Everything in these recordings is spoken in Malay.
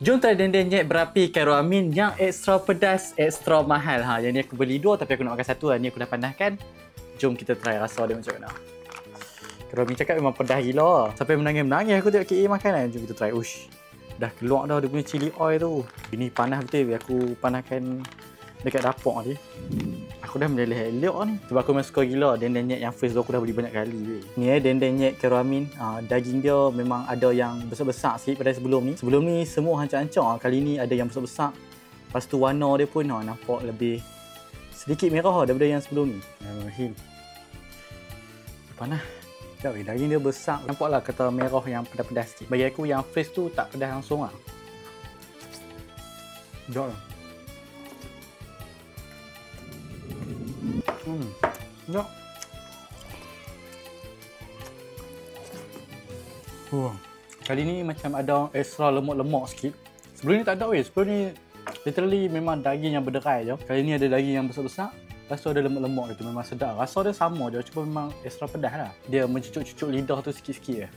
Jom try dendeng nyek berapi Khairul Amin yang ekstra pedas, ekstra mahal. Yang ni aku beli dua tapi aku nak makan satu lah. Ni aku dah pandaskan. Jom kita try rasa dia macam mana. Khairul Amin cakap memang pedas gila. Sampai menangis-menangis aku tengok KA makan kan. Jom kita try. Ush. Dah keluar dah dia punya chili oil tu. Ini panas betul. Aku panaskan dekat dapur ni. Aku dah meleleh elok ni. Sebab aku memang suka gila dendeng nyek yang first tu aku dah beli banyak kali. Ni dendeng nyek Khairul Amin. Daging dia memang ada yang besar-besar sikit pada sebelum ni. Sebelum ni semua hancur-hancur. Kali ni ada yang besar-besar. Lepas tu warna dia pun nampak lebih sedikit merah daripada yang sebelum ni. Hil. Panas. Sekejap daging dia besar. Nampaklah kata merah yang pedas-pedas sikit. Bagi aku yang first tu tak pedas langsung lah. Sekejap lah. Sekejap. Kali ni macam ada extra lemak-lemak sikit. Sebelum ni tak ada weh. Sebelum ni literally memang daging yang berderai je. Kali ni ada daging yang besar-besar. Lepas tu ada lemak-lemak gitu. Memang sedap. Rasa dia sama je. Cuma memang extra pedas lah. Dia mencucuk-cucuk lidah tu sikit-sikit je.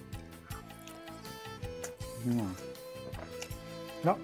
Sekejap.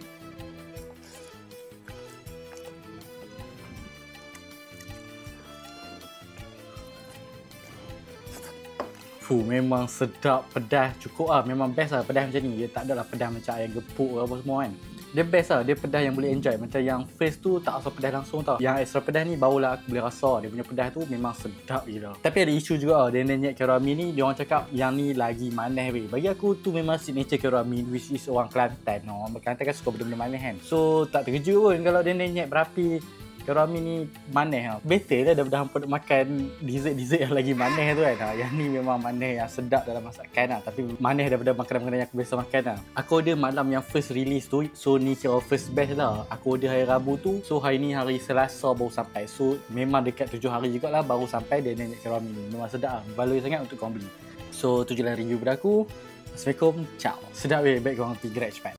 Memang sedap, pedas, cukup lah. Memang best lah pedas macam ni. Dia tak adalah pedas macam ayam gepuk ke apa semua kan. Dia best lah, dia pedas yang boleh enjoy. Macam yang first tu tak rasa pedas langsung tau. Yang extra pedas ni barulah aku boleh rasa. Dia punya pedas tu memang sedap gila. Tapi ada isu juga dendeng nyek Khairul Amin ni. Dia orang cakap yang ni lagi manis weh. Bagi aku tu memang signature Khairul Amin, which is orang Kelantan. Orang Kelantan kan suka benda-benda manis kan. So tak terkejut pun kalau dendeng nyek berapi Khairul Amin ni manis lah. Better lah daripada hampa nak makan dessert-dessert yang lagi manis tu kan. Yang ni memang manis yang sedap dalam masakan lah. Tapi manis daripada makanan-makanan yang aku biasa makan lah. Aku order malam yang first release tu. So ni kira first batch lah. Aku order hari Rabu tu. So hari ni hari Selasa baru sampai. So memang dekat 7 hari jugalah baru sampai dendeng nyek Khairul Amin ni. Memang sedap lah. Value sangat untuk korang beli. So tu je lah review pada aku. Assalamualaikum. Ciao. Sedap weh. Baik korang pergi Grab cepat.